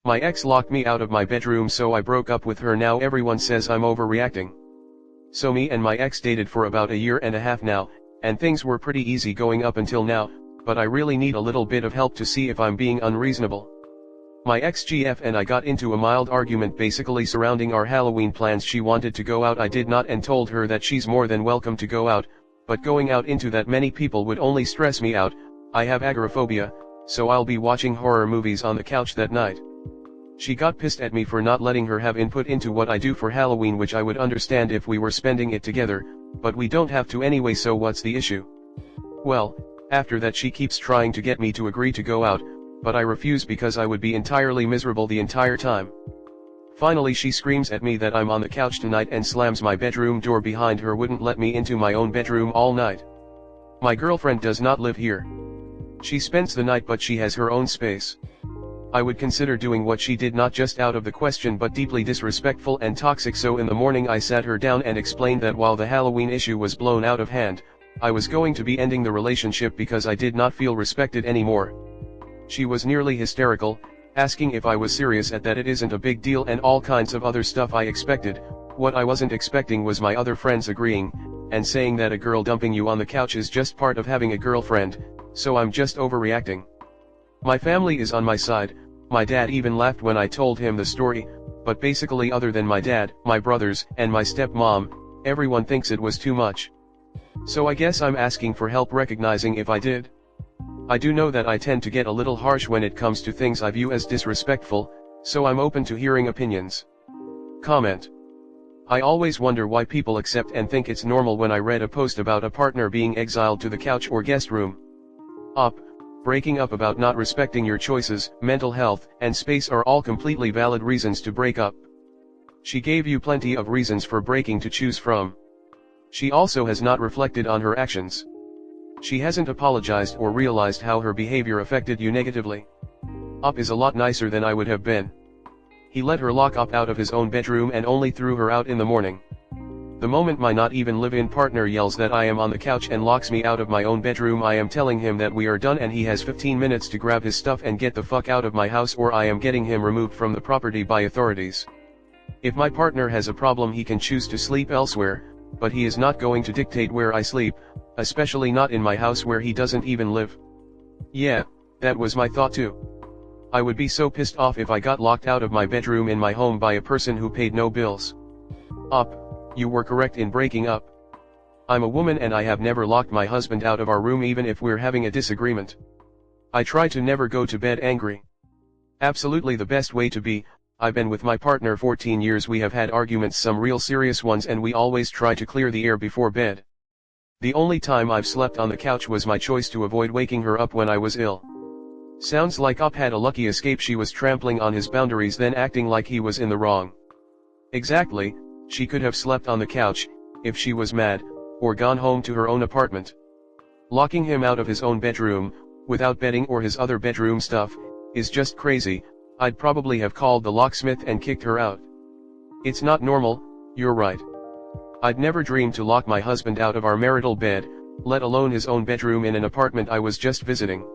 My ex locked me out of my bedroom, so I broke up with her. Now everyone says I'm overreacting. So me and my ex dated for about a year and a half now, and things were pretty easy going up until now, but I really need a little bit of help to see if I'm being unreasonable. My ex-GF and I got into a mild argument basically surrounding our Halloween plans. She wanted to go out, I did not, and told her that she's more than welcome to go out, but going out into that many people would only stress me out. I have agoraphobia, so I'll be watching horror movies on the couch that night. She got pissed at me for not letting her have input into what I do for Halloween, which I would understand if we were spending it together, but we don't have to anyway, so what's the issue? Well, after that she keeps trying to get me to agree to go out, but I refuse because I would be entirely miserable the entire time. Finally she screams at me that I'm on the couch tonight and slams my bedroom door behind her, wouldn't let me into my own bedroom all night. My girlfriend does not live here. She spends the night, but she has her own space. I would consider doing what she did, not just out of the question but deeply disrespectful and toxic. So in the morning I sat her down and explained that while the Halloween issue was blown out of hand, I was going to be ending the relationship because I did not feel respected anymore. She was nearly hysterical, asking if I was serious at that it isn't a big deal and all kinds of other stuff I expected. What I wasn't expecting was my other friends agreeing, and saying that a girl dumping you on the couch is just part of having a girlfriend, so I'm just overreacting. My family is on my side. My dad even laughed when I told him the story, but basically other than my dad, my brothers, and my stepmom, everyone thinks it was too much. So I guess I'm asking for help recognizing if I did. I do know that I tend to get a little harsh when it comes to things I view as disrespectful, so I'm open to hearing opinions. Comment. I always wonder why people accept and think it's normal. When I read a post about a partner being exiled to the couch or guest room. Breaking up about not respecting your choices, mental health, and space are all completely valid reasons to break up. She gave you plenty of reasons for breaking to choose from. She also has not reflected on her actions. She hasn't apologized or realized how her behavior affected you negatively. Is a lot nicer than I would have been. He let her lock up out of his own bedroom and only threw her out in the morning. The moment my not even live-in partner yells that I am on the couch and locks me out of my own bedroom, I am telling him that we are done and he has 15 minutes to grab his stuff and get the fuck out of my house, or I am getting him removed from the property by authorities. If my partner has a problem, he can choose to sleep elsewhere, but he is not going to dictate where I sleep, especially not in my house where he doesn't even live. Yeah, that was my thought too. I would be so pissed off if I got locked out of my bedroom in my home by a person who paid no bills. You were correct in breaking up. I'm a woman and I have never locked my husband out of our room even if we're having a disagreement. I try to never go to bed angry. Absolutely the best way to be. I've been with my partner 14 years, we have had arguments, some real serious ones, and we always try to clear the air before bed. The only time I've slept on the couch was my choice to avoid waking her up when I was ill. Sounds like had a lucky escape. She was trampling on his boundaries, then acting like he was in the wrong. Exactly, she could have slept on the couch, if she was mad, or gone home to her own apartment. Locking him out of his own bedroom, without bedding or his other bedroom stuff, is just crazy. I'd probably have called the locksmith and kicked her out. It's not normal, you're right. I'd never dream to lock my husband out of our marital bed, let alone his own bedroom in an apartment I was just visiting.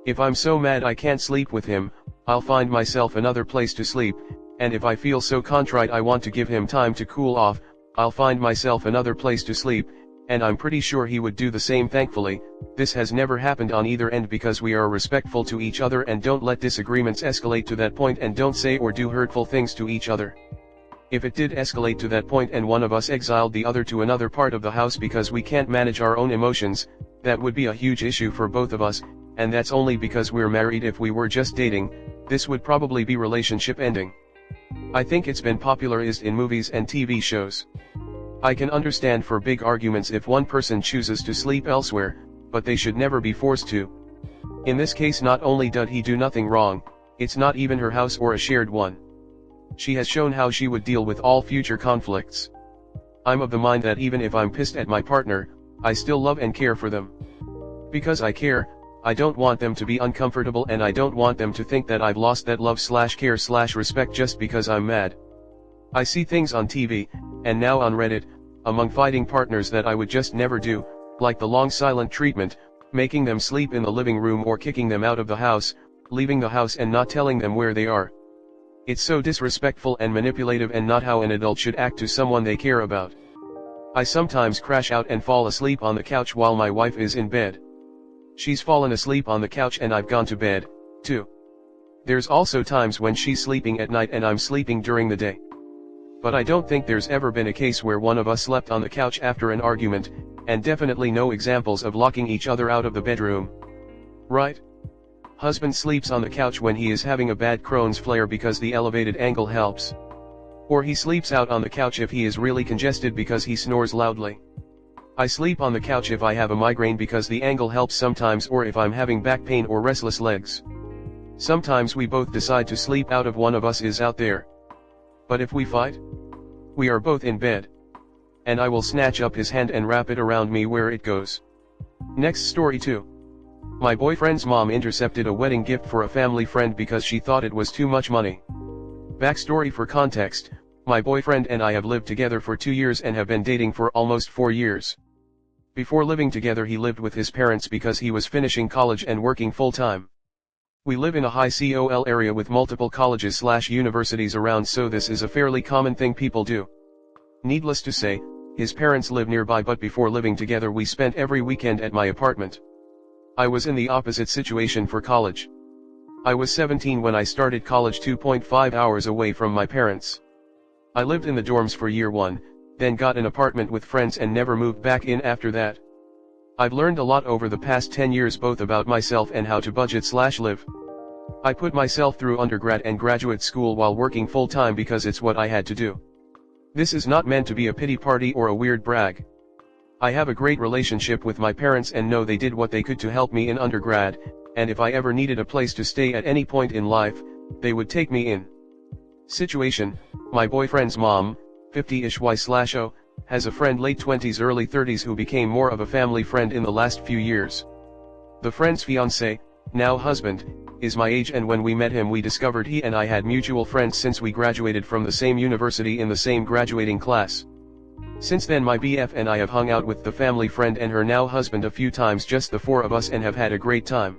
If I'm so mad I can't sleep with him, I'll find myself another place to sleep, and if I feel so contrite I want to give him time to cool off, I'll find myself another place to sleep, and I'm pretty sure he would do the same. Thankfully, this has never happened on either end because we are respectful to each other and don't let disagreements escalate to that point and don't say or do hurtful things to each other. If it did escalate to that point and one of us exiled the other to another part of the house because we can't manage our own emotions, that would be a huge issue for both of us, and that's only because we're married. If we were just dating, this would probably be relationship ending. I think it's been popularized in movies and TV shows. I can understand for big arguments if one person chooses to sleep elsewhere, but they should never be forced to. In this case, not only did he do nothing wrong, it's not even her house or a shared one. She has shown how she would deal with all future conflicts. I'm of the mind that even if I'm pissed at my partner, I still love and care for them. Because I care, I don't want them to be uncomfortable, and I don't want them to think that I've lost that love/care/respect just because I'm mad. I see things on TV, and now on Reddit, among fighting partners that I would just never do, like the long silent treatment, making them sleep in the living room or kicking them out of the house, leaving the house and not telling them where they are. It's so disrespectful and manipulative and not how an adult should act to someone they care about. I sometimes crash out and fall asleep on the couch while my wife is in bed. She's fallen asleep on the couch and I've gone to bed, too. There's also times when she's sleeping at night and I'm sleeping during the day. But I don't think there's ever been a case where one of us slept on the couch after an argument, and definitely no examples of locking each other out of the bedroom. Right? Husband sleeps on the couch when he is having a bad Crohn's flare because the elevated angle helps. Or he sleeps out on the couch if he is really congested because he snores loudly. I sleep on the couch if I have a migraine because the angle helps sometimes, or if I'm having back pain or restless legs. Sometimes we both decide to sleep out if one of us is out there. But if we fight, we are both in bed. And I will snatch up his hand and wrap it around me where it goes. Next story 2. My boyfriend's mom intercepted a wedding gift for a family friend because she thought it was too much money. Backstory for context: my boyfriend and I have lived together for 2 years and have been dating for almost 4 years. Before living together he lived with his parents because he was finishing college and working full-time. We live in a high COL area with multiple colleges/universities around, so this is a fairly common thing people do. Needless to say, his parents live nearby, but before living together we spent every weekend at my apartment. I was in the opposite situation for college. I was 17 when I started college, 2.5 hours away from my parents. I lived in the dorms for year 1, then got an apartment with friends and never moved back in after that. I've learned a lot over the past 10 years, both about myself and how to budget/live. I put myself through undergrad and graduate school while working full-time because it's what I had to do. This is not meant to be a pity party or a weird brag. I have a great relationship with my parents and know they did what they could to help me in undergrad, and if I ever needed a place to stay at any point in life, they would take me in. Situation: my boyfriend's mom, 50-ish Y/O, has a friend late 20s early 30s who became more of a family friend in the last few years. The friend's fiancé, now husband, is my age, and when we met him we discovered he and I had mutual friends since we graduated from the same university in the same graduating class. Since then my BF and I have hung out with the family friend and her now husband a few times, just the 4 of us, and have had a great time.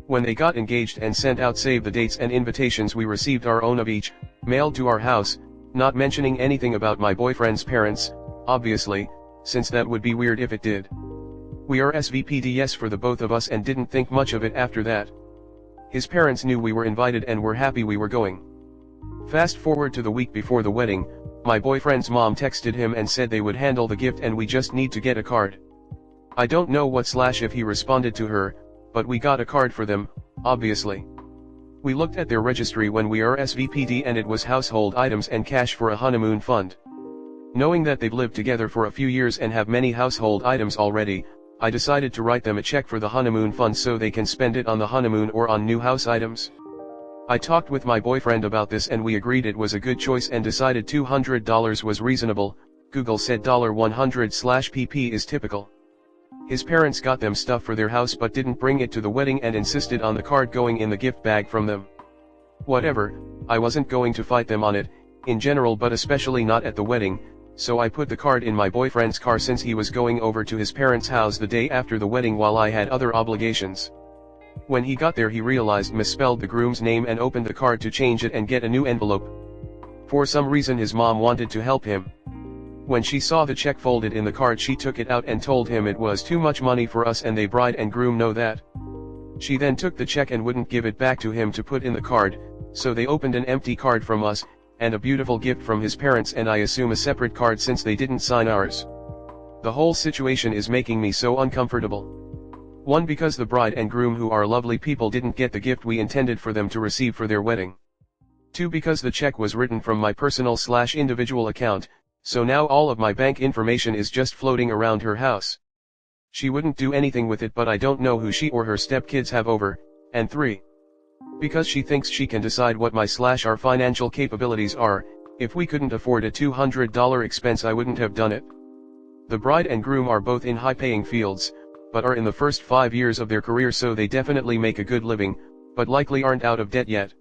When they got engaged and sent out save the dates and invitations, we received our own of each, mailed to our house, not mentioning anything about my boyfriend's parents, obviously, since that would be weird if it did. We are SVPDS for the both of us and didn't think much of it after that. His parents knew we were invited and were happy we were going. Fast forward to the week before the wedding, my boyfriend's mom texted him and said they would handle the gift and we just need to get a card. I don't know what/if he responded to her, but we got a card for them, obviously. We looked at their registry when we are SVPD and it was household items and cash for a honeymoon fund. Knowing that they've lived together for a few years and have many household items already, I decided to write them a check for the honeymoon fund so they can spend it on the honeymoon or on new house items. I talked with my boyfriend about this and we agreed it was a good choice and decided $200 was reasonable. Google said $100/pp is typical. His parents got them stuff for their house but didn't bring it to the wedding and insisted on the card going in the gift bag from them. Whatever, I wasn't going to fight them on it, in general, but especially not at the wedding, so I put the card in my boyfriend's car since he was going over to his parents' house the day after the wedding while I had other obligations. When he got there he realized misspelled the groom's name and opened the card to change it and get a new envelope. For some reason his mom wanted to help him. When she saw the check folded in the card she took it out and told him it was too much money for us and they bride and groom know that. She then took the check and wouldn't give it back to him to put in the card, so they opened an empty card from us, and a beautiful gift from his parents, and I assume a separate card since they didn't sign ours. The whole situation is making me so uncomfortable. 1, because the bride and groom, who are lovely people, didn't get the gift we intended for them to receive for their wedding. 2, because the check was written from my personal/individual account, so now all of my bank information is just floating around her house. She wouldn't do anything with it, but I don't know who she or her stepkids have over. And 3, because she thinks she can decide what my/our financial capabilities are. If we couldn't afford a $200 expense I wouldn't have done it. The bride and groom are both in high-paying fields, but are in the first 5 years of their career, so they definitely make a good living, but likely aren't out of debt yet.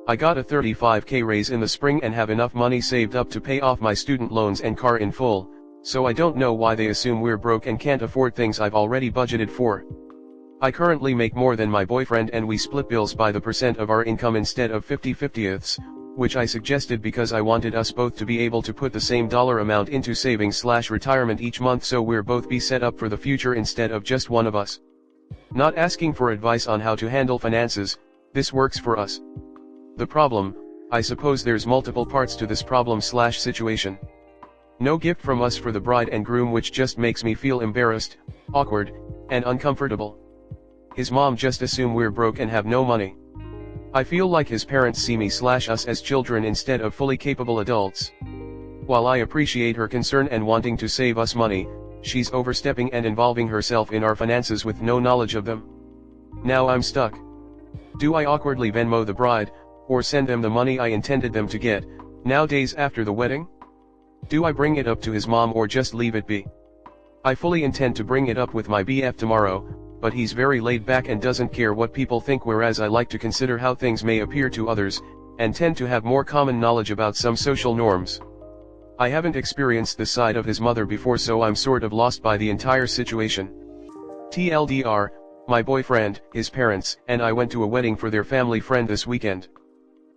I got a $35K raise in the spring and have enough money saved up to pay off my student loans and car in full, so I don't know why they assume we're broke and can't afford things I've already budgeted for. I currently make more than my boyfriend and we split bills by the percent of our income instead of 50/50ths, which I suggested because I wanted us both to be able to put the same dollar amount into savings/retirement each month so we're both be set up for the future instead of just one of us. Not asking for advice on how to handle finances, this works for us. The problem, I suppose there's multiple parts to this problem/situation. No gift from us for the bride and groom, which just makes me feel embarrassed, awkward, and uncomfortable. His mom just assume we're broke and have no money. I feel like his parents see me/us as children instead of fully capable adults. While I appreciate her concern and wanting to save us money, she's overstepping and involving herself in our finances with no knowledge of them. Now I'm stuck. Do I awkwardly Venmo the bride, or send them the money I intended them to get, now days after the wedding? Do I bring it up to his mom or just leave it be? I fully intend to bring it up with my BF tomorrow, but he's very laid back and doesn't care what people think, whereas I like to consider how things may appear to others, and tend to have more common knowledge about some social norms. I haven't experienced this side of his mother before, so I'm sort of lost by the entire situation. TLDR, my boyfriend, his parents, and I went to a wedding for their family friend this weekend.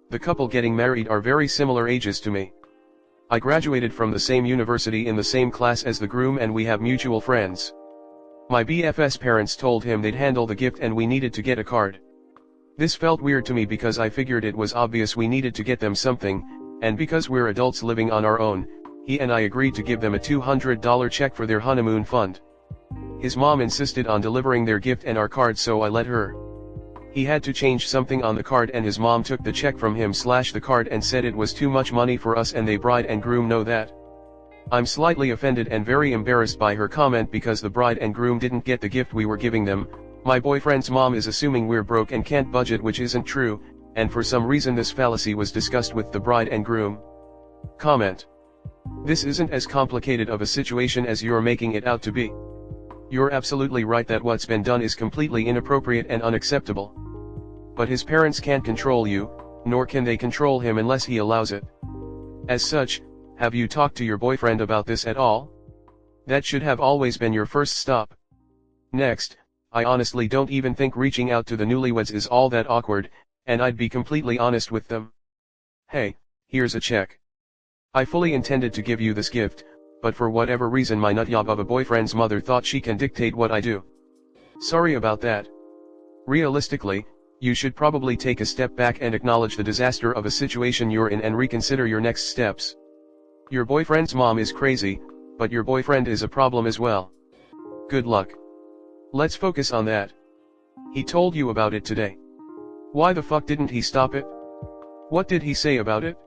The couple getting married are very similar ages to me. I graduated from the same university in the same class as the groom, and we have mutual friends. My BF's parents told him they'd handle the gift and we needed to get a card. This felt weird to me because I figured it was obvious we needed to get them something, and because we're adults living on our own, he and I agreed to give them a $200 check for their honeymoon fund. His mom insisted on delivering their gift and our card, so I let her. He had to change something on the card and his mom took the check from him/the card and said it was too much money for us and they bride and groom know that. I'm slightly offended and very embarrassed by her comment because the bride and groom didn't get the gift we were giving them. My boyfriend's mom is assuming we're broke and can't budget, which isn't true, and for some reason this fallacy was discussed with the bride and groom. Comment: this isn't as complicated of a situation as you're making it out to be. You're absolutely right that what's been done is completely inappropriate and unacceptable. But his parents can't control you, nor can they control him unless he allows it. As such, have you talked to your boyfriend about this at all? That should have always been your first stop. Next, I honestly don't even think reaching out to the newlyweds is all that awkward, and I'd be completely honest with them. Hey, here's a check. I fully intended to give you this gift, but for whatever reason my nutjob of a boyfriend's mother thought she can dictate what I do. Sorry about that. Realistically, you should probably take a step back and acknowledge the disaster of a situation you're in and reconsider your next steps. Your boyfriend's mom is crazy, but your boyfriend is a problem as well. Good luck. Let's focus on that. He told you about it today. Why the fuck didn't he stop it? What did he say about it?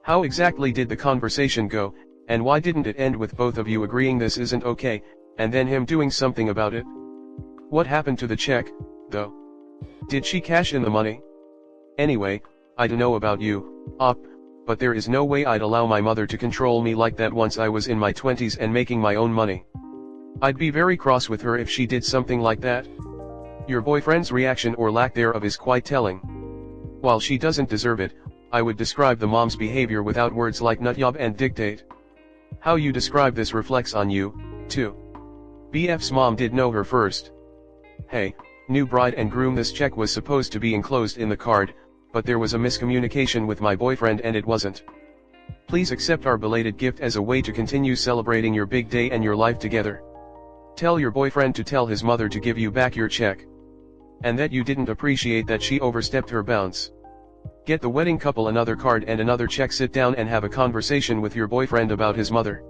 How exactly did the conversation go, and why didn't it end with both of you agreeing this isn't okay, and then him doing something about it? What happened to the check, though? Did she cash in the money? Anyway, I don't know about you, but there is no way I'd allow my mother to control me like that once I was in my 20s and making my own money. I'd be very cross with her if she did something like that. Your boyfriend's reaction or lack thereof is quite telling. While she doesn't deserve it, I would describe the mom's behavior without words like nutjob and dictate. How you describe this reflects on you, too. BF's mom did know her first. Hey, new bride and groom, this check was supposed to be enclosed in the card, but there was a miscommunication with my boyfriend and it wasn't. Please accept our belated gift as a way to continue celebrating your big day and your life together. Tell your boyfriend to tell his mother to give you back your check. And that you didn't appreciate that she overstepped her bounds. Get the wedding couple another card and another check. Sit down and have a conversation with your boyfriend about his mother.